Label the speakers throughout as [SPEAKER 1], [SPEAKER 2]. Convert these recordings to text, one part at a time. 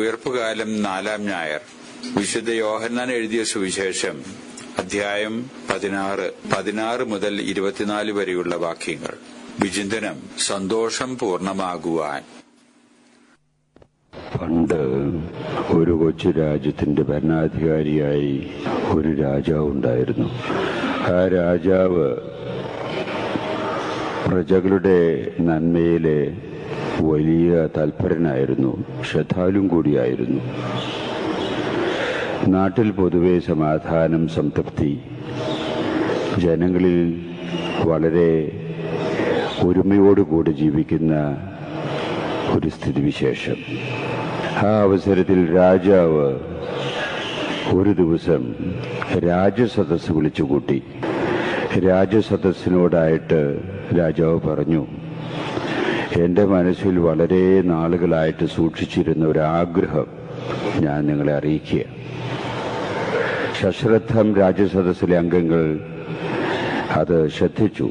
[SPEAKER 1] ഉയർപ്പുകാലം 4-ാം ഞായർ. വിശുദ്ധ യോഹന്നാൻ എഴുതിയ സുവിശേഷം അധ്യായം 16 മുതൽ 24 വരെയുള്ള വാക്യങ്ങൾ. വിചിന്തനം: സന്തോഷം പൂർണ്ണമാകുവാൻ.
[SPEAKER 2] പണ്ട് ഒരു കൊച്ചു രാജ്യത്തിന്റെ ഭരണാധികാരിയായി ഒരു രാജാവ് ഉണ്ടായിരുന്നു. ആ രാജാവ് പ്രജകളുടെ നന്മയിലെ വലിയ തൽപരനായിരുന്നു, ശ്രദ്ധാലും കൂടിയായിരുന്നു. നാട്ടിൽ പൊതുവെ സമാധാനം, സംതൃപ്തി, ജനങ്ങളിൽ വളരെ ഒരുമയോടുകൂടി ജീവിക്കുന്ന ഒരു സ്ഥിതിവിശേഷം. ആ അവസരത്തിൽ രാജാവ് ഒരു ദിവസം രാജസദസ്സ് വിളിച്ചുകൂട്ടി. രാജസദസ്സിനോടായിട്ട് രാജാവ് പറഞ്ഞു, എൻ്റെ മനസ്സിൽ വളരെ നാളുകളായിട്ട് സൂക്ഷിച്ചിരുന്ന ഒരാഗ്രഹം ഞാൻ നിങ്ങളെ അറിയിക്കുക. സശ്രദ്ധം രാജസദസ്സിലെ അംഗങ്ങൾ അത് ശ്രദ്ധിച്ചു.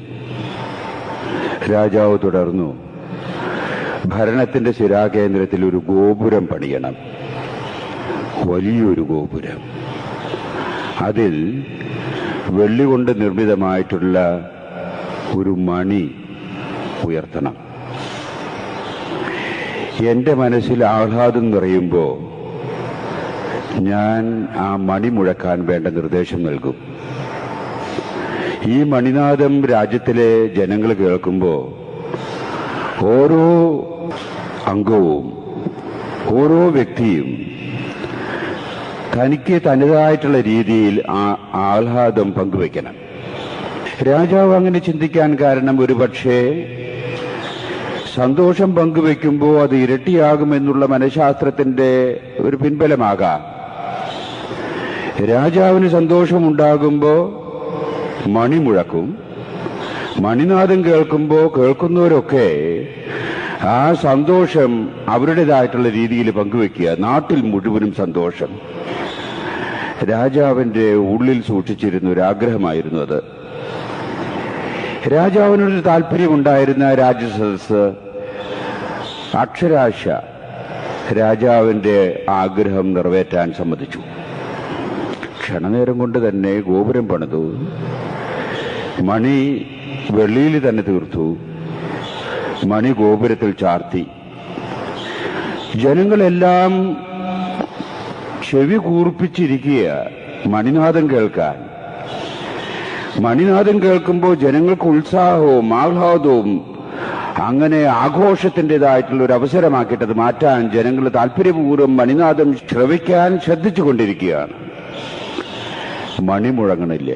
[SPEAKER 2] രാജാവ് തുടർന്നു, ഭരണത്തിന്റെ ശിരാകേന്ദ്രത്തിൽ ഒരു ഗോപുരം പണിയണം, വലിയൊരു ഗോപുരം. അതിൽ വെള്ളി കൊണ്ട് നിർമ്മിതമായിട്ടുള്ള ഒരു മണി ഉയർത്തണം. എന്റെ മനസ്സിൽ ആഹ്ലാദം നിറയുമ്പോൾ ഞാൻ ആ മണി മുഴക്കാൻ വേണ്ട നിർദ്ദേശം നൽകും. ഈ മണിനാദം രാജ്യത്തിലെ ജനങ്ങൾ കേൾക്കുമ്പോൾ ഓരോ അംഗവും, ഓരോ വ്യക്തിയും തനിക്ക് തനതായിട്ടുള്ള രീതിയിൽ ആ ആഹ്ലാദം പങ്കുവയ്ക്കണം. രാജാവ് അങ്ങനെ ചിന്തിക്കാൻ കാരണം ഒരുപക്ഷേ സന്തോഷം പങ്കുവെക്കുമ്പോൾ അത് ഇരട്ടിയാകുമെന്നുള്ള മനഃശാസ്ത്രത്തിന്റെ ഒരു പിൻബലമാകാം. രാജാവിന് സന്തോഷമുണ്ടാകുമ്പോൾ മണി മുഴക്കും. മണിനാദം കേൾക്കുമ്പോൾ കേൾക്കുന്നവരൊക്കെ ആ സന്തോഷം അവരുടേതായിട്ടുള്ള രീതിയിൽ പങ്കുവെക്കുക. നാട്ടിൽ മുഴുവനും സന്തോഷം. രാജാവിന്റെ ഉള്ളിൽ സൂക്ഷിച്ചിരുന്ന ഒരു ആഗ്രഹമായിരുന്നു അത്. രാജാവിനൊരു താല്പര്യമുണ്ടായിരുന്ന രാജസദസ്സ് അക്ഷരാശ രാജാവിന്റെ ആഗ്രഹം നിറവേറ്റാൻ സമ്മതിച്ചു. ക്ഷണനേരം കൊണ്ട് തന്നെ ഗോപുരം പണിതു. മണി വെള്ളിയിൽ തന്നെ തീർത്തു. മണി ഗോപുരത്തിൽ ചാർത്തി. ജനങ്ങളെല്ലാം ചെവി കൂർപ്പിച്ചിരിക്കുക മണിനാദം കേൾക്കാൻ. മണിനാദം കേൾക്കുമ്പോൾ ജനങ്ങൾക്ക് ഉത്സാഹവും ആഹ്ലാദവും, അങ്ങനെ ആഘോഷത്തിൻ്റെതായിട്ടുള്ള ഒരു അവസരമാക്കിയിട്ടത് മാറ്റാൻ ജനങ്ങൾ താല്പര്യപൂർവ്വം മണിനാദം ശ്രവിക്കാൻ ശ്രദ്ധിച്ചുകൊണ്ടിരിക്കുകയാണ്. മണി മുഴങ്ങണില്ല.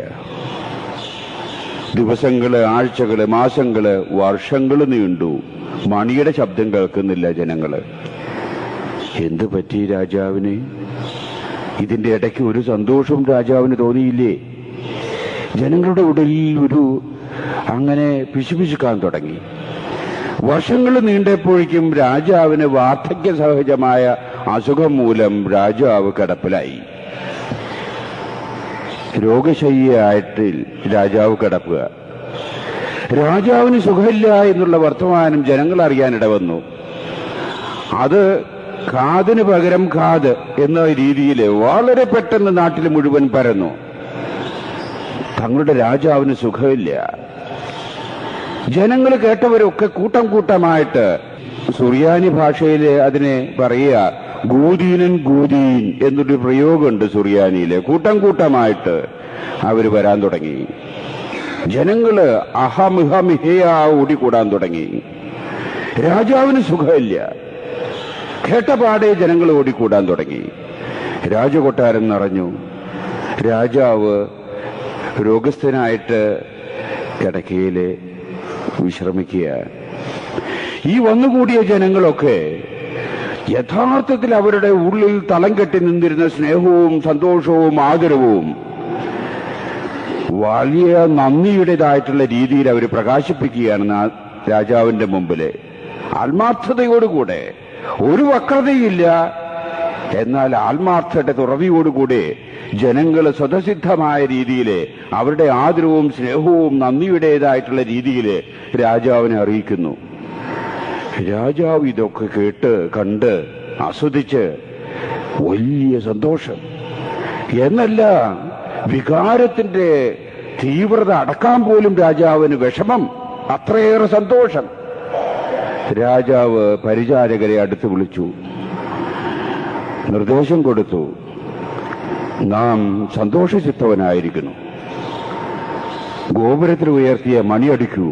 [SPEAKER 2] ദിവസങ്ങള്, ആഴ്ചകള്, മാസങ്ങള്, വർഷങ്ങള് നീണ്ടു. മണിയുടെ ശബ്ദം കേൾക്കുന്നില്ല ജനങ്ങള്. എന്തു പറ്റി രാജാവിന്? ഇതിന്റെ ഇടയ്ക്ക് ഒരു സന്തോഷവും രാജാവിന് തോന്നിയില്ലേ? ജനങ്ങളുടെ ഉടലിൽ ഒരു അങ്ങനെ പിശുപിശുക്കാൻ തുടങ്ങി. വർഷങ്ങൾ നീണ്ടപ്പോഴേക്കും രാജാവിന് വാർദ്ധക്യ സഹജമായ അസുഖം മൂലം രാജാവ് കിടപ്പിലായി. രോഗശയ്യയായിട്ട് രാജാവ് കിടക്കുക. രാജാവിന് സുഖമില്ല എന്നുള്ള വർത്തമാനം ജനങ്ങൾ അറിയാനിട വന്നു. അത് കാതിന് പകരം കാത് എന്ന രീതിയിൽ വളരെ പെട്ടെന്ന് നാട്ടിൽ മുഴുവൻ പരന്നു. തങ്ങളുടെ രാജാവിന് സുഖമില്ല. ജനങ്ങൾ കേട്ടവരൊക്കെ കൂട്ടം കൂട്ടമായിട്ട്, സുറിയാനി ഭാഷയിൽ അതിനെ പറയുക ഗൂദീനൻ ഗൂദീൻ എന്നൊരു പ്രയോഗമുണ്ട് സുറിയാനിയിലെ. കൂട്ടം കൂട്ടമായിട്ട് അവർ വരാൻ തുടങ്ങി. ജനങ്ങള് അഹമിഹമിഹയാ ഓടിക്കൂടാൻ തുടങ്ങി. രാജാവിന് സുഖമില്ല. കേട്ടപാടെ ജനങ്ങൾ ഓടിക്കൂടാൻ തുടങ്ങി. രാജകൊട്ടാരം നിറഞ്ഞു. രാജാവ് രോഗസ്ഥനായിട്ട് കിടക്കയില് വിശ്രമിക്കുക. ഈ വന്നുകൂടിയ ജനങ്ങളൊക്കെ യഥാർത്ഥത്തിൽ അവരുടെ ഉള്ളിൽ തളം കെട്ടി നിന്നിരുന്ന സ്നേഹവും സന്തോഷവും ആദരവും വലിയ നന്ദിയുടേതായിട്ടുള്ള രീതിയിൽ അവർ പ്രകാശിപ്പിക്കുകയാണ് രാജാവിന്റെ മുമ്പില്. ആത്മാർത്ഥതയോടുകൂടെ, ഒരു വക്രതയില്ല, എന്നാൽ ആത്മാർത്ഥയുടെ തുറവിയോടുകൂടി ജനങ്ങൾ സ്വതസിദ്ധമായ രീതിയിൽ അവരുടെ ആദരവും സ്നേഹവും നന്ദിയുടേതായിട്ടുള്ള രീതിയിൽ രാജാവിനെ അറിയിക്കുന്നു. രാജാവ് ഇതൊക്കെ കേട്ട് കണ്ട് ആസ്വദിച്ച് വലിയ സന്തോഷം എന്നല്ല, വികാരത്തിന്റെ തീവ്രത അടക്കാൻ പോലും രാജാവിന് വിഷമം, അത്രയേറെ സന്തോഷം. രാജാവ് പരിചാരകരെ അടുത്ത് വിളിച്ചു, നിർദ്ദേശം കൊടുത്തു, നാം സന്തോഷചിത്തവനായിരിക്കുന്നു, ഗോപുരത്തിൽ ഉയർത്തിയ മണിയടിക്കൂ.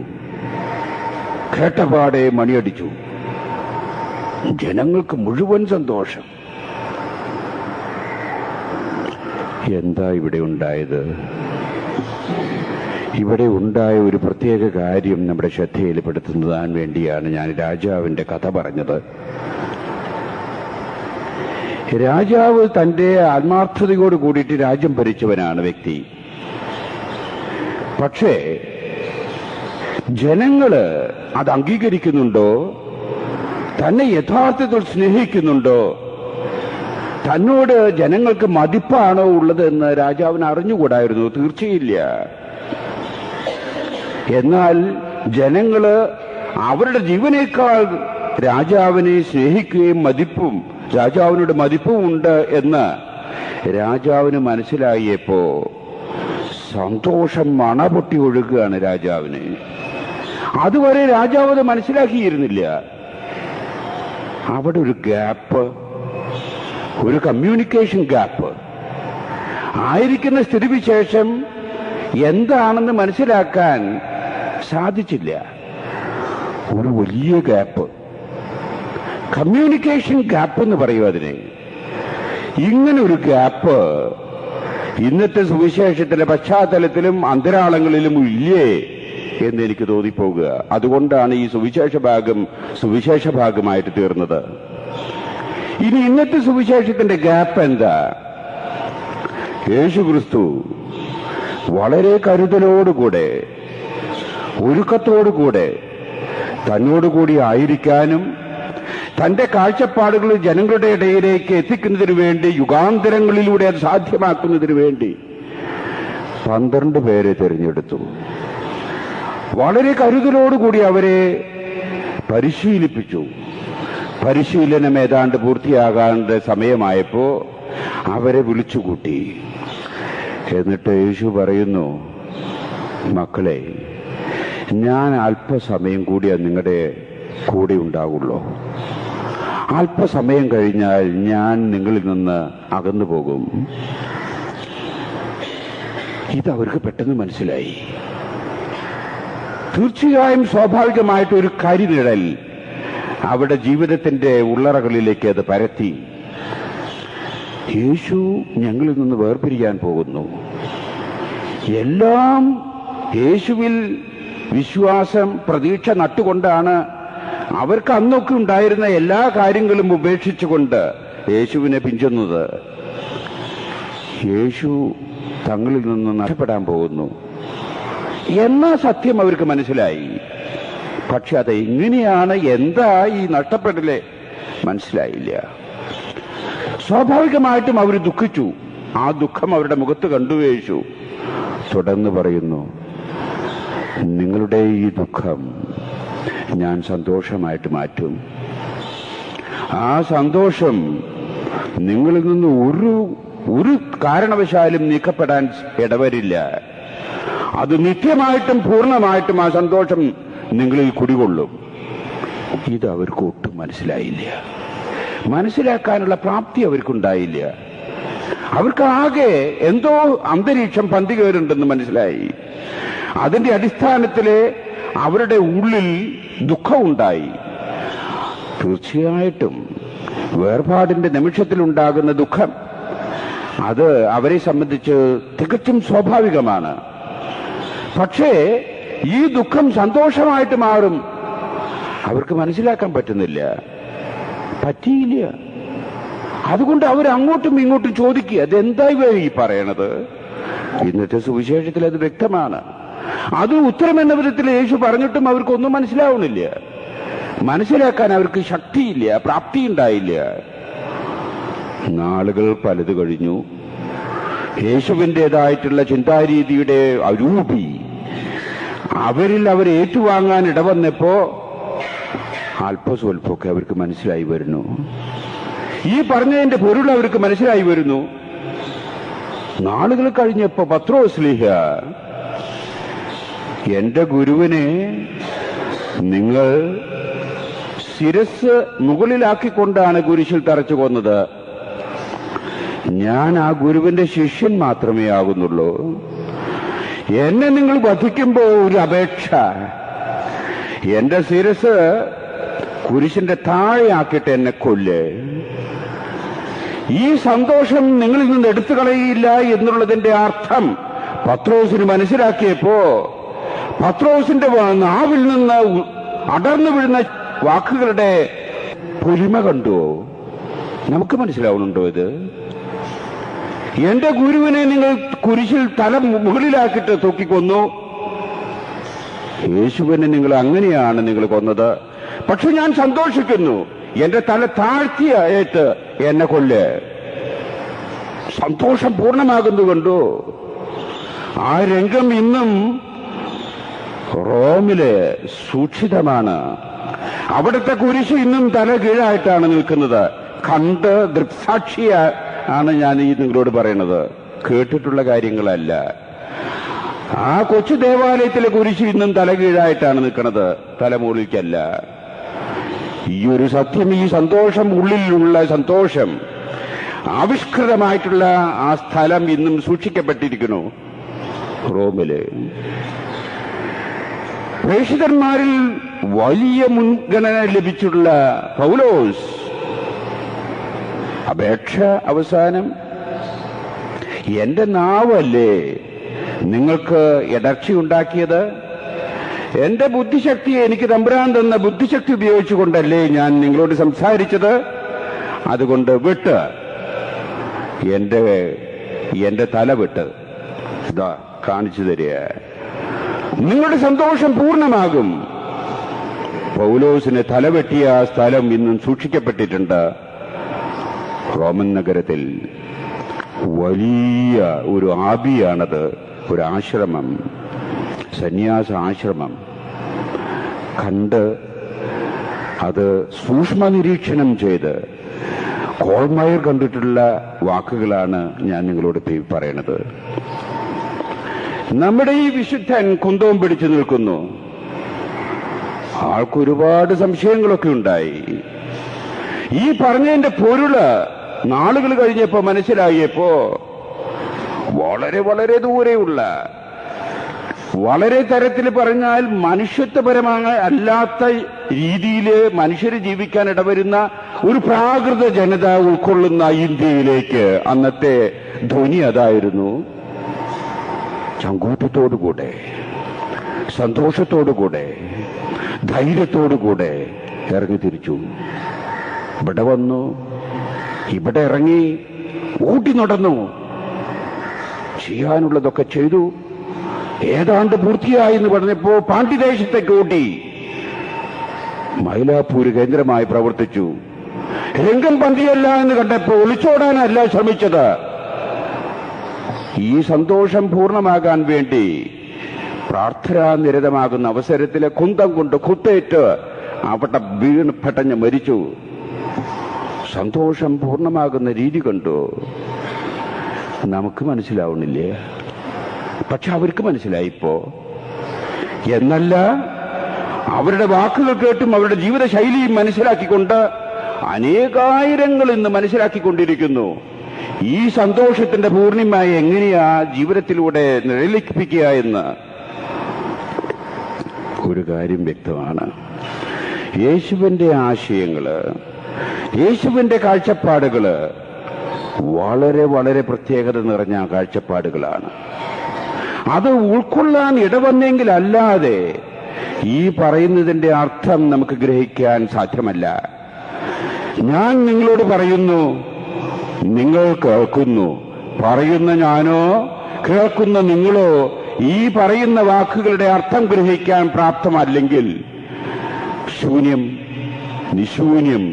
[SPEAKER 2] കേട്ടപാടെ മണിയടിച്ചു. ജനങ്ങൾക്ക് മുഴുവൻ സന്തോഷം. എന്താ ഇവിടെ ഉണ്ടായത്? ഇവിടെ ഉണ്ടായ ഒരു പ്രത്യേക കാര്യം നമ്മുടെ ശ്രദ്ധയിൽപ്പെടുത്തുന്നതാൻ വേണ്ടിയാണ് ഞാൻ രാജാവിന്റെ കഥ പറഞ്ഞത്. രാജാവ് തന്റെ ആത്മാർത്ഥതയോട് കൂടിയിട്ട് രാജ്യം ഭരിച്ചവനാണ് വ്യക്തി. പക്ഷേ ജനങ്ങള് അത് അംഗീകരിക്കുന്നുണ്ടോ, തന്നെ യഥാർത്ഥത്തിൽ സ്നേഹിക്കുന്നുണ്ടോ, തന്നോട് ജനങ്ങൾക്ക് മതിപ്പാണോ ഉള്ളതെന്ന് രാജാവിന് അറിഞ്ഞുകൂടായിരുന്നു, തീർച്ചയില്ല. എന്നാൽ ജനങ്ങള് അവരുടെ ജീവനേക്കാൾ രാജാവിനെ സ്നേഹിക്കുകയും രാജാവിനോട് മതിപ്പും ഉണ്ട് എന്ന് രാജാവിന് മനസ്സിലായപ്പോ സന്തോഷം മണപൊട്ടി ഒഴുകുകയാണ് രാജാവിന്. അതുവരെ രാജാവ് അത് മനസ്സിലാക്കിയിരുന്നില്ല. അവിടെ ഒരു ഗ്യാപ്പ്, ഒരു കമ്മ്യൂണിക്കേഷൻ ഗ്യാപ്പ് ആയിരിക്കുന്ന സ്ഥിതിവിശേഷം എന്താണെന്ന് മനസ്സിലാക്കാൻ സാധിച്ചില്ല. ഒരു വലിയ ഗ്യാപ്പ്, കമ്മ്യൂണിക്കേഷൻ ഗ്യാപ്പ് എന്ന് പറയും അതിനെ. ഇങ്ങനെ ഒരു ഗ്യാപ്പ് ഇന്നത്തെ സുവിശേഷത്തിലെ പശ്ചാത്തലത്തിലും അന്തരാളങ്ങളിലും ഇല്ലേ എന്ന് എനിക്ക് തോന്നിപ്പോകുക. അതുകൊണ്ടാണ് ഈ സുവിശേഷ ഭാഗമായിട്ട് തീർന്നത്. ഇനി ഇന്നത്തെ സുവിശേഷത്തിന്റെ ഗ്യാപ്പ് എന്താ? യേശുക്രിസ്തു വളരെ കരുതലോടുകൂടെ, ഒരുക്കത്തോടുകൂടെ തന്നോടുകൂടി ആയിരിക്കാനും തന്റെ കാഴ്ചപ്പാടുകൾ ജനങ്ങളുടെ ഇടയിലേക്ക് എത്തിക്കുന്നതിനു വേണ്ടി, യുഗാന്തരങ്ങളിലൂടെ അത് സാധ്യമാക്കുന്നതിനു വേണ്ടി 12 പേരെ തിരഞ്ഞെടുത്തു. വളരെ കരുതലോടുകൂടി അവരെ പരിശീലിപ്പിച്ചു. പരിശീലനം ഏതാണ്ട് പൂർത്തിയാകാണ്ട സമയമായപ്പോ അവരെ വിളിച്ചുകൂട്ടി. എന്നിട്ട് യേശു പറയുന്നു, മക്കളെ, ഞാൻ അല്പസമയം കൂടിയാ നിങ്ങളുടെ കൂടെ ഉണ്ടാകുള്ളൂ. അല്പസമയം കഴിഞ്ഞാൽ ഞാൻ നിങ്ങളിൽ നിന്ന് അകന്നു പോകും. ഇതവർക്ക് പെട്ടെന്ന് മനസ്സിലായി. തീർച്ചയായും സ്വാഭാവികമായിട്ട് ഒരു കരിനിഴൽ അവരുടെ ജീവിതത്തിന്റെ ഉള്ളറകളിലേക്ക് അത് പരത്തി. യേശു ഞങ്ങളിൽ നിന്ന് വേർപിരിയാൻ പോകുന്നു. എല്ലാം യേശുവിൽ വിശ്വാസം, പ്രതീക്ഷ നട്ടുകൊണ്ടാണ് അവർക്ക് അന്നൊക്കെ ഉണ്ടായിരുന്ന എല്ലാ കാര്യങ്ങളും ഉപേക്ഷിച്ചുകൊണ്ട് യേശുവിനെ പിഞ്ചുന്നത്. യേശു തങ്ങളിൽ നിന്ന് നഷ്ടപ്പെടാൻ പോകുന്നു എന്ന സത്യം അവർക്ക് മനസ്സിലായി. പക്ഷെ അത് എങ്ങനെയാണ്, എന്താ ഈ നഷ്ടപ്പെടല് മനസ്സിലായില്ല. സ്വാഭാവികമായിട്ടും അവർ ദുഃഖിച്ചു. ആ ദുഃഖം അവരുടെ മുഖത്ത് കണ്ടു യേശു. തുടർന്ന് പറയുന്നു, നിങ്ങളുടെ ഈ ദുഃഖം ഞാൻ സന്തോഷമായിട്ട് മാറ്റും. ആ സന്തോഷം നിങ്ങളിൽ നിന്ന് ഒരു കാരണവശാലും നീക്കപ്പെടാൻ ഇടവരില്ല. അത് നിത്യമായിട്ടും പൂർണ്ണമായിട്ടും ആ സന്തോഷം നിങ്ങളിൽ കുടികൊള്ളും. ഇത് അവർക്ക് ഒട്ടും മനസ്സിലായില്ല. മനസ്സിലാക്കാനുള്ള പ്രാപ്തി അവർക്കുണ്ടായില്ല. അവർക്ക് ആകെ എന്തോ അന്തരീക്ഷം പന്തികേറുണ്ടെന്ന് മനസ്സിലായി. അതിന്റെ അടിസ്ഥാനത്തില് അവരുടെ ഉള്ളിൽ ദുഃഖമുണ്ടായി. തീർച്ചയായിട്ടും വേർപാടിന്റെ നിമിഷത്തിലുണ്ടാകുന്ന ദുഃഖം അത് അവരെ സംബന്ധിച്ച് തികച്ചും സ്വാഭാവികമാണ്. പക്ഷേ ഈ ദുഃഖം സന്തോഷമായിട്ട് മാറും അവർക്ക് മനസ്സിലാക്കാൻ പറ്റുന്നില്ല, പറ്റിയില്ല. അതുകൊണ്ട് അവർ അങ്ങോട്ടും ഇങ്ങോട്ടും ചോദിക്കുക, അതെന്താ ഇവർ ഈ പറയണത്? ഇന്നത്തെ സുവിശേഷത്തിൽ അത് വ്യക്തമാണ്. അത് ഉത്തരം എന്ന വിധത്തിൽ യേശു പറഞ്ഞിട്ടും അവർക്കൊന്നും മനസ്സിലാവുന്നില്ല. മനസ്സിലാക്കാൻ അവർക്ക് ശക്തിയില്ല, പ്രാപ്തി ഉണ്ടായില്ല. നാളുകൾ പലത് കഴിഞ്ഞു. യേശുവിൻ്റെതായിട്ടുള്ള ചിന്താരീതിയുടെ അരൂപി അവരിൽ അവർ ഏറ്റുവാങ്ങാൻ ഇടവന്നപ്പോ അല്പസ്വല്പമൊക്കെ അവർക്ക് മനസ്സിലായി വരുന്നു. ഈ പറഞ്ഞതിന്റെ പൊരുൾ അവർക്ക് മനസ്സിലായി വരുന്നു. നാളുകൾ കഴിഞ്ഞപ്പോ പത്രോസ്ലീഹ, എന്റെ ഗുരുവിനെ നിങ്ങൾ ശിരസ് മുകളിലാക്കിക്കൊണ്ടാണ് കുരിശിൽ തറച്ചു കൊന്നത്. ഞാൻ ആ ഗുരുവിന്റെ ശിഷ്യൻ മാത്രമേ ആകുന്നുള്ളൂ. എന്നെ നിങ്ങൾ വധിക്കുമ്പോ ഒരു അപേക്ഷ, എന്റെ ശിരസ് കുരിശിന്റെ താഴെയാക്കിയിട്ട് എന്നെ കൊല്ല്. ഈ സന്തോഷം നിങ്ങളിൽ നിന്ന് എടുത്തു കളയില്ല എന്നുള്ളതിന്റെ അർത്ഥം പത്രോസിന് മനസ്സിലാക്കിയപ്പോ പത്രോസിന്റെ നാവിൽ നിന്ന് അടർന്നു വീഴുന്ന വാക്കുകളുടെ പൊലിമ കണ്ടു. നമുക്ക് മനസ്സിലാവുന്നുണ്ടോ ഇത്? എന്റെ ഗുരുവിനെ നിങ്ങൾ കുരിശിൽ തല മുകളിലാക്കിയിട്ട് തൂക്കിക്കൊന്നു. യേശുവിനെ നിങ്ങൾ അങ്ങനെയാണ് നിങ്ങൾ കൊന്നത്. പക്ഷെ ഞാൻ സന്തോഷിക്കുന്നു, എന്റെ തല താഴ്ത്തിയായിട്ട് എന്നെ കൊല്ല്. സന്തോഷം പൂർണ്ണമാകുന്നു കണ്ടു. ആ രംഗം ഇന്നും റോമില് സൂക്ഷിതമാണ്. അവിടുത്തെ കുരിശ് ഇന്നും തല കീഴായിട്ടാണ് നിൽക്കുന്നത്. കണ്ട് ദൃക്സാക്ഷിയാണ് ഞാൻ ഈ നിങ്ങളോട് പറയുന്നത്, കേട്ടിട്ടുള്ള കാര്യങ്ങളല്ല. ആ കൊച്ചു ദേവാലയത്തിലെ കുരിശ് ഇന്നും തല കീഴായിട്ടാണ് നിൽക്കുന്നത്, തലമുകളിലേക്കല്ല. ഈ ഒരു സത്യം, ഈ സന്തോഷം, ഉള്ളിലുള്ള സന്തോഷം, ആവിഷ്കൃതമായിട്ടുള്ള ആ സ്ഥലം ഇന്നും സൂക്ഷിക്കപ്പെട്ടിരിക്കുന്നു റോമില്. പ്രേക്ഷിതന്മാരിൽ വലിയ മുൻഗണന ലഭിച്ചിട്ടുള്ള പൗലോസ് അപേക്ഷ അവസാനം, എന്റെ നാവല്ലേ നിങ്ങൾക്ക് ഇടർച്ചയുണ്ടാക്കിയത്? എന്റെ ബുദ്ധിശക്തി, എനിക്ക് തമ്പുരാൻ തന്ന ബുദ്ധിശക്തി ഉപയോഗിച്ചുകൊണ്ടല്ലേ ഞാൻ നിങ്ങളോട് സംസാരിച്ചത്? അതുകൊണ്ട് വിട്ട്, എന്റെ തല വിട്ട് ഇതാ കാണിച്ചു തരിക, നിങ്ങളുടെ സന്തോഷം പൂർണ്ണമാകും. പൗലോസിന് തലവെട്ടിയ ആ സ്ഥലം ഇന്നും സൂക്ഷിക്കപ്പെട്ടിട്ടുണ്ട് റോമൻ നഗരത്തിൽ. വലിയ ഒരു ആബിയാണത്, ഒരു ആശ്രമം, സന്യാസ ആശ്രമം. കണ്ട് അത് സൂക്ഷ്മ നിരീക്ഷണം ചെയ്ത് കോൾമയർ കണ്ടിട്ടുള്ള വാക്കുകളാണ് ഞാൻ നിങ്ങളോട് പറയണത്. നമ്മുടെ ഈ വിശുദ്ധൻ കുന്തവും പിടിച്ചു നിൽക്കുന്നു. ആൾക്കൊരുപാട് സംശയങ്ങളൊക്കെ ഉണ്ടായി. ഈ പറഞ്ഞതിന്റെ പൊരുള് നാളുകൾ കഴിഞ്ഞപ്പോ മനസ്സിലായപ്പോ വളരെ വളരെ ദൂരെയുള്ള, വളരെ തരത്തിൽ പറഞ്ഞാൽ മനുഷ്യത്വപരമായ അല്ലാത്ത രീതിയിൽ മനുഷ്യർ ജീവിക്കാൻ ഇടവരുന്ന ഒരു പ്രാകൃത ജനത ഉൾക്കൊള്ളുന്ന ഇന്ത്യയിലേക്ക് അന്നത്തെ ധ്വനി അതായിരുന്നു. ചങ്കൂറ്റത്തോടുകൂടെ, സന്തോഷത്തോടുകൂടെ, ധൈര്യത്തോടുകൂടെ ഇറങ്ങി തിരിച്ചു. ഇവിടെ വന്നു, ഇവിടെ ഇറങ്ങി, ഊട്ടി നടന്നു, ചെയ്യാനുള്ളതൊക്കെ ചെയ്തു. ഏതാണ്ട് പൂർത്തിയായി എന്ന് പറഞ്ഞപ്പോ പാണ്ഡ്യദേശത്തേക്ക് ഓടി, മൈലാപ്പൂര് കേന്ദ്രമായി പ്രവർത്തിച്ചു. രംഗം പന്തിയല്ല എന്ന് കണ്ടപ്പോ ഒളിച്ചോടാനല്ല ശ്രമിച്ചത്. ഈ സന്തോഷം പൂർണ്ണമാകാൻ വേണ്ടി പ്രാർത്ഥനാനിരതമാകുന്ന അവസരത്തിലെ കുന്തം കൊണ്ട് കുത്തേറ്റ് അവിടെ വീണ് പെട്ടഞ്ഞ് മരിച്ചു. സന്തോഷം പൂർണ്ണമാകുന്ന രീതി കണ്ടു. നമുക്ക് മനസ്സിലാവുന്നില്ലേ? പക്ഷെ അവർക്ക് മനസ്സിലായിപ്പോ. എന്നല്ല, അവരുടെ വാക്കുകൾ കേട്ടും അവരുടെ ജീവിത ശൈലിയും മനസ്സിലാക്കിക്കൊണ്ട് അനേകായിരങ്ങൾ ഇന്ന് മനസ്സിലാക്കിക്കൊണ്ടിരിക്കുന്നു. ഈ സന്തോഷത്തിന്റെ പൂർണിമ എങ്ങനെയാ ജീവിതത്തിലൂടെ നിഴലിപ്പിക്കുക എന്ന്. ഒരു കാര്യം വ്യക്തമാണ്, യേശുവിന്റെ ആശയങ്ങള്, യേശുവിന്റെ കാഴ്ചപ്പാടുകള് വളരെ വളരെ പ്രത്യേകത നിറഞ്ഞ കാഴ്ചപ്പാടുകളാണ്. അത് ഉൾക്കൊള്ളാൻ ഇടവന്നെങ്കിൽ അല്ലാതെ ഈ പറയുന്നതിന്റെ അർത്ഥം നമുക്ക് ഗ്രഹിക്കാൻ സാധ്യമല്ല. ഞാൻ നിങ്ങളോട് പറയുന്നു, നിങ്ങൾ കേൾക്കുന്നു. പറയുന്ന ഞാനോ കേൾക്കുന്ന നിങ്ങളോ ഈ പറയുന്ന വാക്കുകളുടെ അർത്ഥം ഗ്രഹിക്കാൻ പ്രാപ്തമല്ലെങ്കിൽ ശൂന്യം, നിശൂന്യം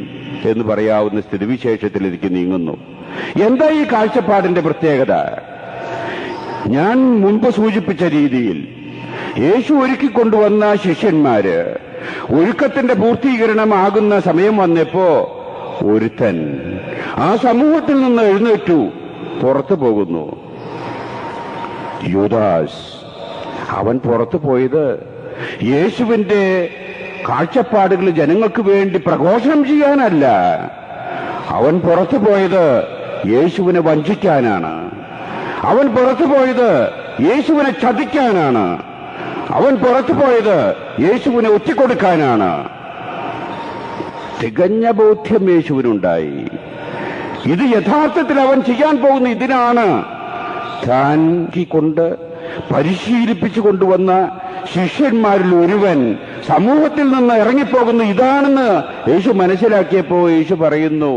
[SPEAKER 2] എന്ന് പറയാവുന്ന സ്ഥിതിവിശേഷത്തിൽ എനിക്ക് നീങ്ങുന്നു. എന്താ ഈ കാഴ്ചപ്പാടിന്റെ പ്രത്യേകത? ഞാൻ മുൻപ് സൂചിപ്പിച്ച രീതിയിൽ യേശു ഒരുക്കിക്കൊണ്ടുവന്ന ശിഷ്യന്മാര് ഒരുക്കത്തിന്റെ പൂർത്തീകരണമാകുന്ന സമയം വന്നപ്പോ ഒരുത്തൻ ആ സമൂഹത്തിൽ നിന്ന് എഴുന്നേറ്റു പുറത്തു പോകുന്നു. യൂദാസ്. അവൻ പുറത്തു പോയത് യേശുവിന്റെ കാഴ്ചപ്പാടുകൾ ജനങ്ങൾക്ക് വേണ്ടി പ്രഘോഷണം ചെയ്യാനല്ല. അവൻ പുറത്തു പോയത് യേശുവിനെ വഞ്ചിക്കാനാണ്. അവൻ പുറത്തു പോയത് യേശുവിനെ ചതിക്കാനാണ്. അവൻ പുറത്തു പോയത് യേശുവിനെ ഒറ്റിക്കൊടുക്കാനാണ്. തികഞ്ഞ ബോധ്യം യേശുവിനുണ്ടായി. ഇത് യഥാർത്ഥത്തിൽ അവൻ ചെയ്യാൻ പോകുന്ന ഇതിനാണ്. താൻ കൊണ്ട് പരിശീലിപ്പിച്ചു കൊണ്ടുവന്ന ശിഷ്യന്മാരിൽ ഒരുവൻ സമൂഹത്തിൽ നിന്ന് ഇറങ്ങിപ്പോകുന്നു ഇതാണെന്ന് യേശു മനസ്സിലാക്കിയപ്പോ യേശു പറയുന്നു,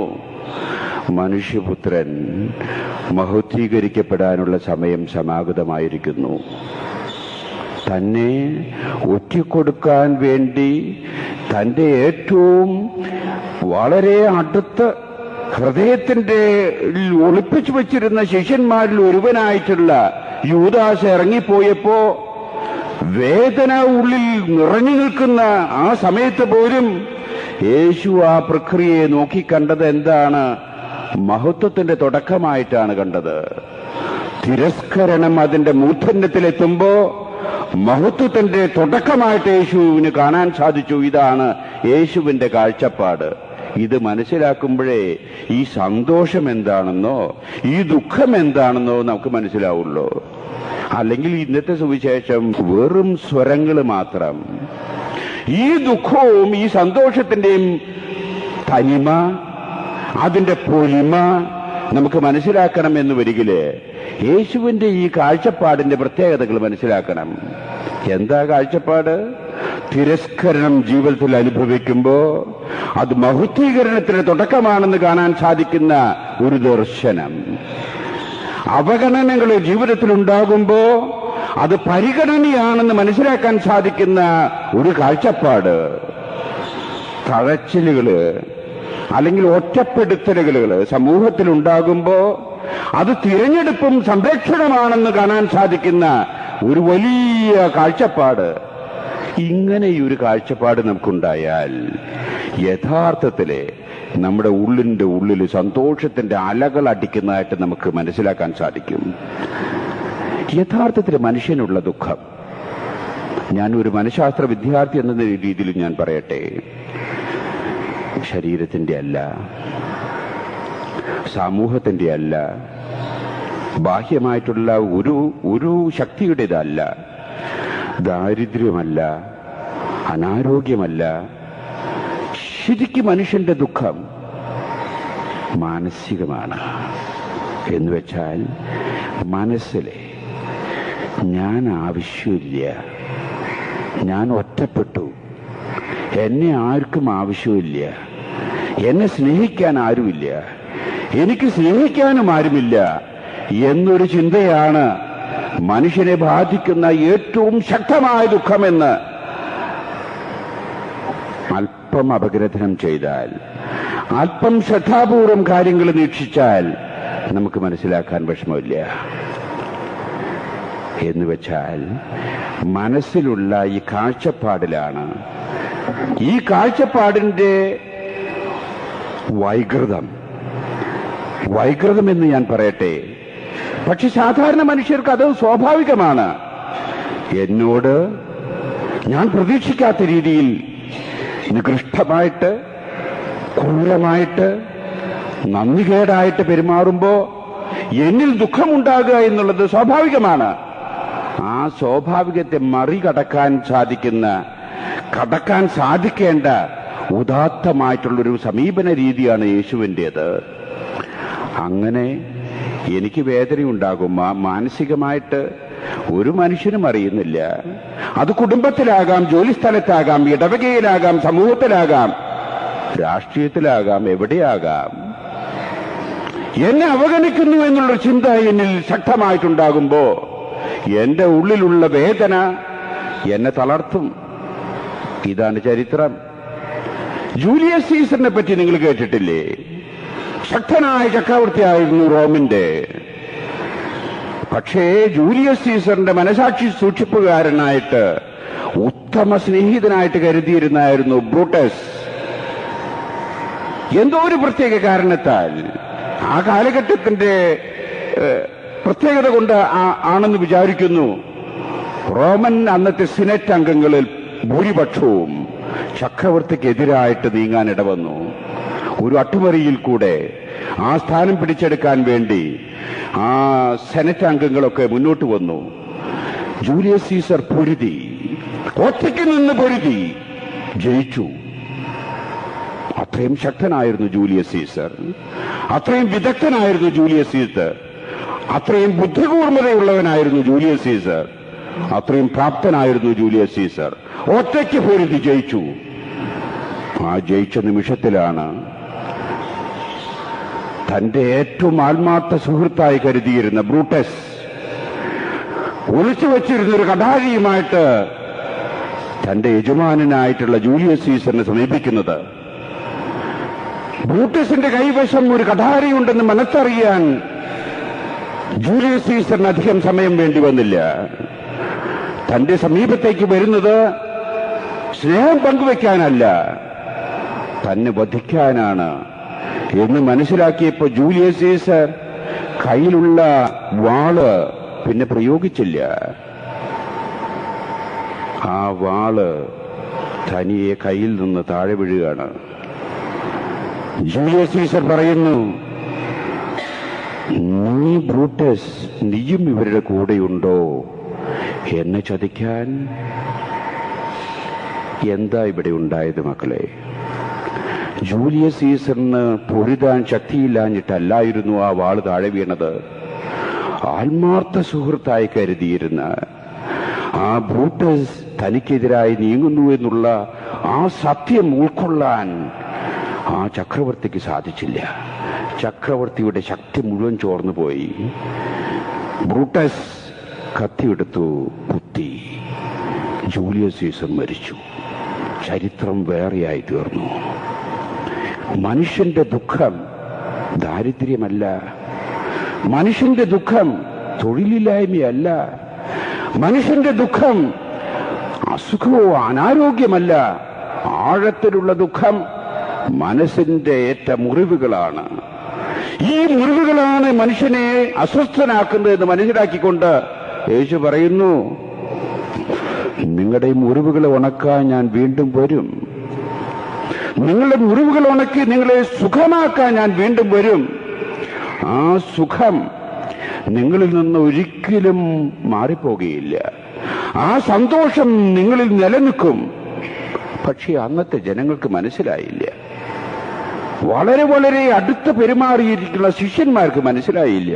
[SPEAKER 2] മനുഷ്യപുത്രൻ മഹത്വീകരിക്കപ്പെടാനുള്ള സമയം സമാഗതമായിരിക്കുന്നു. തന്നെ ഒറ്റിക്കൊടുക്കാൻ വേണ്ടി തന്റെ ഏറ്റവും വളരെ അടുത്ത ഹൃദയത്തിന്റെ ഒളിപ്പിച്ചു വച്ചിരുന്ന ശിഷ്യന്മാരിൽ ഒരുവനായിട്ടുള്ള യൂദാസ് ഇറങ്ങിപ്പോയപ്പോ വേദന ഉള്ളിൽ നിറഞ്ഞു നിൽക്കുന്ന ആ സമയത്ത് പോലും യേശു ആ പ്രക്രിയയെ നോക്കിക്കണ്ടത് എന്താണ്? മഹത്വത്തിന്റെ തുടക്കമായിട്ടാണ് കണ്ടത്. തിരസ്കരണം അതിന്റെ മൂർധന്യത്തിലെത്തുമ്പോ മഹത്വത്തിന്റെ തുടക്കമായിട്ട് യേശുവിന് കാണാൻ സാധിച്ചു. ഇതാണ് യേശുവിന്റെ കാഴ്ചപ്പാട്. ഇത് മനസ്സിലാക്കുമ്പോഴേ ഈ സന്തോഷം എന്താണെന്നോ ഈ ദുഃഖം എന്താണെന്നോ നമുക്ക് മനസ്സിലാവുള്ളൂ. അല്ലെങ്കിൽ ഇന്നത്തെ സുവിശേഷം വെറും സ്വരങ്ങൾ മാത്രം. ഈ ദുഃഖവും ഈ സന്തോഷത്തിന്റെയും തനിമ, അതിന്റെ പൊലിമ നമുക്ക് മനസ്സിലാക്കണം എന്ന് വരികില് യേശുവിന്റെ ഈ കാഴ്ചപ്പാടിന്റെ പ്രത്യേകതകൾ മനസ്സിലാക്കണം. എന്താ കാഴ്ചപ്പാട്? തിരസ്കരണം ജീവിതത്തിൽ അനുഭവിക്കുമ്പോ അത് മഹത്വീകരണത്തിന് തുടക്കമാണെന്ന് കാണാൻ സാധിക്കുന്ന ഒരു ദർശനം. അവഗണനകൾ ജീവിതത്തിൽ ഉണ്ടാകുമ്പോ അത് പരിഗണനയാണെന്ന് മനസ്സിലാക്കാൻ സാധിക്കുന്ന ഒരു കാഴ്ചപ്പാട്. തഴച്ചിലുകള് അല്ലെങ്കിൽ ഒറ്റപ്പെടുത്തലുകള് സമൂഹത്തിൽ ഉണ്ടാകുമ്പോ അത് തിരഞ്ഞെടുപ്പും സംരക്ഷണമാണെന്ന് കാണാൻ സാധിക്കുന്ന ഒരു വലിയ കാഴ്ചപ്പാട്. ഇങ്ങനെ ഈ ഒരു കാഴ്ചപ്പാട് നമുക്കുണ്ടായാൽ യഥാർത്ഥത്തില് നമ്മുടെ ഉള്ളിന്റെ ഉള്ളിൽ സന്തോഷത്തിന്റെ അലകൾ അടിക്കുന്നതായിട്ട് നമുക്ക് മനസ്സിലാക്കാൻ സാധിക്കും. യഥാർത്ഥത്തിൽ മനുഷ്യനുള്ള ദുഃഖം, ഞാൻ ഒരു മനഃശാസ്ത്ര വിദ്യാർത്ഥി എന്ന രീതിയിൽ ഞാൻ പറയട്ടെ, ശരീരത്തിന്റെ അല്ല, സമൂഹത്തിന്റെ അല്ല, ബാഹ്യമായിട്ടുള്ള ഒരു ശക്തിയുടേതല്ല, ദാരിദ്ര്യമല്ല, അനാരോഗ്യമല്ല. ശരിക്കും മനുഷ്യന്റെ ദുഃഖം മാനസികമാണ്. എന്നുവെച്ചാൽ മനസ്സിലെ ഞാൻ ആവശ്യമില്ല, ഞാൻ ഒറ്റപ്പെട്ടു, എന്നെ ആർക്കും ആവശ്യമില്ല, എന്നെ സ്നേഹിക്കാൻ ആരുമില്ല, എനിക്ക് സ്നേഹിക്കാനും ആരുമില്ല എന്നൊരു ചിന്തയാണ് മനുഷ്യനെ ബാധിക്കുന്ന ഏറ്റവും ശക്തമായ ദുഃഖമെന്ന് അല്പം അപഗ്രഥനം ചെയ്താൽ, അല്പം ശ്രദ്ധാപൂർവം കാര്യങ്ങൾ നിരീക്ഷിച്ചാൽ നമുക്ക് മനസ്സിലാക്കാൻ വിഷമമില്ല. എന്നുവെച്ചാൽ മനസ്സിലുള്ള ഈ കാഴ്ചപ്പാടിലാണ്, ഈ കാഴ്ചപ്പാടിന്റെ വൈകൃതം എന്ന് ഞാൻ പറയട്ടെ. പക്ഷെ സാധാരണ മനുഷ്യർക്ക് അത് സ്വാഭാവികമാണ്. എന്നോട് ഞാൻ പ്രതീക്ഷിക്കാത്ത രീതിയിൽ നികൃഷ്ടമായിട്ട്, ക്രൂരമായിട്ട്, നന്ദികേടായിട്ട് പെരുമാറുമ്പോ എന്നിൽ ദുഃഖമുണ്ടാകുക എന്നുള്ളത് സ്വാഭാവികമാണ്. ആ സ്വാഭാവികത്തെ മറികടക്കാൻ കടക്കാൻ സാധിക്കേണ്ട ഉദാത്തമായിട്ടുള്ളൊരു സമീപന രീതിയാണ് യേശുവിൻ്റേത്. അങ്ങനെ എനിക്ക് വേദനയുണ്ടാകും മാനസികമായിട്ട് ഒരു മനുഷ്യനും അറിയുന്നില്ല. അത് കുടുംബത്തിലാകാം, ജോലിസ്ഥലത്താകാം, ഇടവകയിലാകാം, സമൂഹത്തിലാകാം, രാഷ്ട്രീയത്തിലാകാം, എവിടെയാകാം. എന്നെ അവഗണിക്കുന്നു എന്നുള്ളൊരു ചിന്ത എന്നിൽ ശക്തമായിട്ടുണ്ടാകുമ്പോ എന്റെ ഉള്ളിലുള്ള വേദന എന്നെ തളർത്തും. ഇതാണ് ചരിത്രം. ജൂലിയസ് സീസറിനെ പറ്റി നിങ്ങൾ കേട്ടിട്ടില്ലേ? ശക്തനായ ചക്രവർത്തിയായിരുന്നു റോമിന്റെ. പക്ഷേ ജൂലിയസ് സീസറിന്റെ മനസാക്ഷി സൂക്ഷിപ്പുകാരനായിട്ട് ഉത്തമ സ്നേഹിതനായിട്ട് കരുതിയിരുന്നായിരുന്നു ബ്രൂട്ടസ്. എന്തോ ഒരു പ്രത്യേക കാരണത്താൽ ആ കാലഘട്ടത്തിന്റെ പ്രത്യേകത കൊണ്ട് ആണെന്ന് വിചാരിക്കുന്നു, റോമൻ അന്നത്തെ സിനറ്റ് അംഗങ്ങളിൽ ഭൂരിപക്ഷവും ചക്രവർത്തിക്കെതിരായിട്ട് നീങ്ങാൻ ഇടവന്നു. ഒരു അട്ടിമറിയിൽ കൂടെ ആ സ്ഥാനം പിടിച്ചെടുക്കാൻ വേണ്ടി ആ സെനറ്റ് അംഗങ്ങളൊക്കെ മുന്നോട്ട് വന്നു. ജൂലിയസ് സീസർ പൊരുതി, ഒറ്റയ്ക്ക് നിന്ന് പൊരുതി, ജയിച്ചു. അത്രയും ശക്തനായിരുന്നു ജൂലിയസ് സീസർ, അത്രയും വിദഗ്ധനായിരുന്നു ജൂലിയസ് സീസർ, അത്രയും ബുദ്ധികൂർമ്മതയുള്ളവനായിരുന്നു ജൂലിയസ് സീസർ, അത്രയും പ്രാപ്തനായിരുന്നു ജൂലിയസ് സീസർ. ഒറ്റയ്ക്ക് പൊരുതി ജയിച്ചു. ആ ജയിച്ച നിമിഷത്തിലാണ് തന്റെ ഏറ്റവും ആത്മാർത്ഥ സുഹൃത്തായി കരുതിയിരുന്ന ബ്രൂട്ടസ് ഒളിച്ചു വച്ചിരുന്ന ഒരു കഠാരിയുമായിട്ട് തന്റെ യജമാനായിട്ടുള്ള ജൂലിയസ് സീസറിനെ സമീപിക്കുന്നത്. ബ്രൂട്ടസിന്റെ കൈവശം ഒരു കഠാരിയുണ്ടെന്ന് മനസ്സറിയാൻ ജൂലിയസ് സീസറിന് അധികം സമയം വേണ്ടി വന്നില്ല. തന്റെ സമീപത്തേക്ക് വരുന്നത് സ്നേഹം പങ്കുവെക്കാനല്ല, തന്നെ വധിക്കാനാണ് എന്ന് മനസ്സിലാക്കിയപ്പോ ജൂലിയസ് സീസർ കയ്യിലുള്ള വാള് പിന്നെ പ്രയോഗിച്ചില്ല. ആ വാള് തനിയെ കയ്യിൽ നിന്ന് താഴെ വീഴുകയാണ്. ജൂലിയസ് സീസർ പറയുന്നു, നീ ബ്രൂട്ടസ്, നീയും ഇവരുടെ കൂടെയുണ്ടോ എന്നെ ചതിക്കാൻ? എന്താ ഇവിടെ ഉണ്ടായത് മക്കളെ? ജൂലിയസ് സീസറിന് പൊരുതാൻ ശക്തിയില്ലാഞ്ഞിട്ടല്ലായിരുന്നു ആ വാള് താഴെ വീണത്. ആത്മാർത്ഥ സുഹൃത്തായി കരുതിയിരുന്ന ആ ബ്രൂട്ടസ് തനിക്കെതിരായി നീങ്ങുന്നു എന്നുള്ള ആ സത്യം ഉൾക്കൊള്ളാൻ ആ ചക്രവർത്തിക്ക് സാധിച്ചില്ല. ചക്രവർത്തിയുടെ ശക്തി മുഴുവൻ ചോർന്നു പോയി. ബ്രൂട്ടസ് കത്തിയെടുത്തു, കുത്തി. ജൂലിയസ് സീസർ മരിച്ചു. ചരിത്രം വേറെയായി തീർന്നു. മനുഷ്യന്റെ ദുഃഖം ദാരിദ്ര്യമല്ല, മനുഷ്യന്റെ ദുഃഖം തൊഴിലില്ലായ്മയല്ല, മനുഷ്യന്റെ ദുഃഖം അസുഖമോ അനാരോഗ്യമല്ല. ആഴത്തിലുള്ള ദുഃഖം മനസ്സിന്റെ ഏറ്റ മുറിവുകളാണ്. ഈ മുറിവുകളാണ് മനുഷ്യനെ അസ്വസ്ഥനാക്കുന്നതെന്ന് മനസ്സിലാക്കിക്കൊണ്ട് യേശു പറയുന്നു, നിങ്ങളുടെ മുറിവുകളെ ഉണക്കാൻ ഞാൻ വീണ്ടും വരും. നിങ്ങളുടെ മുറിവുകൾ ഉണക്കി നിങ്ങളെ സുഖമാക്കാൻ ഞാൻ വീണ്ടും വരും. ആ സുഖം നിങ്ങളിൽ നിന്ന് ഒരിക്കലും മാറിപ്പോകുകയില്ല. ആ സന്തോഷം നിങ്ങളിൽ നിലനിൽക്കും. പക്ഷെ അന്നത്തെ ജനങ്ങൾക്ക് മനസ്സിലായില്ല. വളരെ വളരെ അടുത്ത് പെരുമാറിയിരിക്കുന്ന ശിഷ്യന്മാർക്ക് മനസ്സിലായില്ല.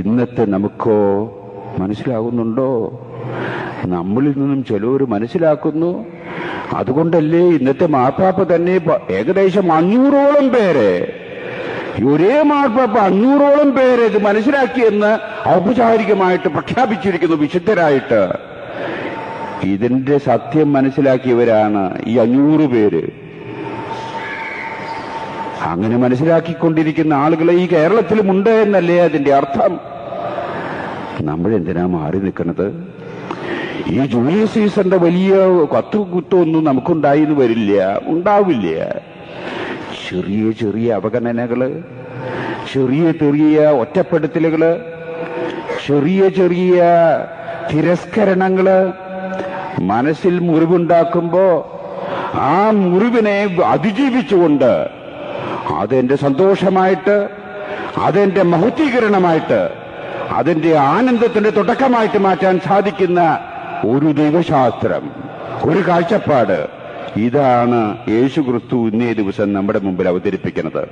[SPEAKER 2] ഇന്നത്തെ നമുക്കോ മനസ്സിലാകുന്നുണ്ടോ? നമ്മളിൽ നിന്നും ചിലവർ മനസ്സിലാക്കുന്നു. അതുകൊണ്ടല്ലേ ഇന്നത്തെ മാർപ്പാപ്പ തന്നെ ഏകദേശം 500ഓളം പേരെ, ഒരേ മാർപ്പാപ്പ 500ഓളം പേരെ ഇത് മനസ്സിലാക്കിയെന്ന് ഔപചാരികമായിട്ട് പ്രഖ്യാപിച്ചിരിക്കുന്നു വിശുദ്ധരായിട്ട്. ഇതിന്റെ സത്യം മനസ്സിലാക്കിയവരാണ് ഈ 500 പേര്. അങ്ങനെ മനസ്സിലാക്കിക്കൊണ്ടിരിക്കുന്ന ആളുകളെ ഈ കേരളത്തിലുമുണ്ട് എന്നല്ലേ അതിന്റെ അർത്ഥം? നമ്മളെന്തിനാ മാറി നിൽക്കുന്നത്? ഈ ജൂലിയസ് സീസറിന്റെ വലിയ കത്തുകുത്തൊന്നും നമുക്കുണ്ടായിന്ന് വരില്ല, ഉണ്ടാവില്ല. ചെറിയ ചെറിയ അവഗണനകള്, ചെറിയ ചെറിയ ഒറ്റപ്പെടുത്തലുകള്, ചെറിയ ചെറിയ തിരസ്കരണങ്ങള് മനസ്സിൽ മുറിവുണ്ടാക്കുമ്പോ ആ മുറിവിനെ അതിജീവിച്ചുകൊണ്ട് അതെന്റെ സന്തോഷമായിട്ട്, അതെന്റെ മഹത്വീകരണമായിട്ട്, അതിന്റെ ആനന്ദത്തിന്റെ തുടക്കമായിട്ട് മാറ്റാൻ സാധിക്കുന്ന ഒരു ദൈവശാസ്ത്രം, ഒരു കാഴ്ചപ്പാട്, ഇതാണ് യേശുക്രിസ്തു ഇന്നേ ദിവസം നമ്മുടെ മുമ്പിൽ അവതരിപ്പിക്കുന്നത്.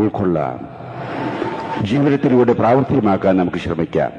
[SPEAKER 2] ഉൾക്കൊള്ളാം, ജീവിതത്തിലൂടെ പ്രാവർത്തികമാക്കാൻ നമുക്ക് ശ്രമിക്കാം.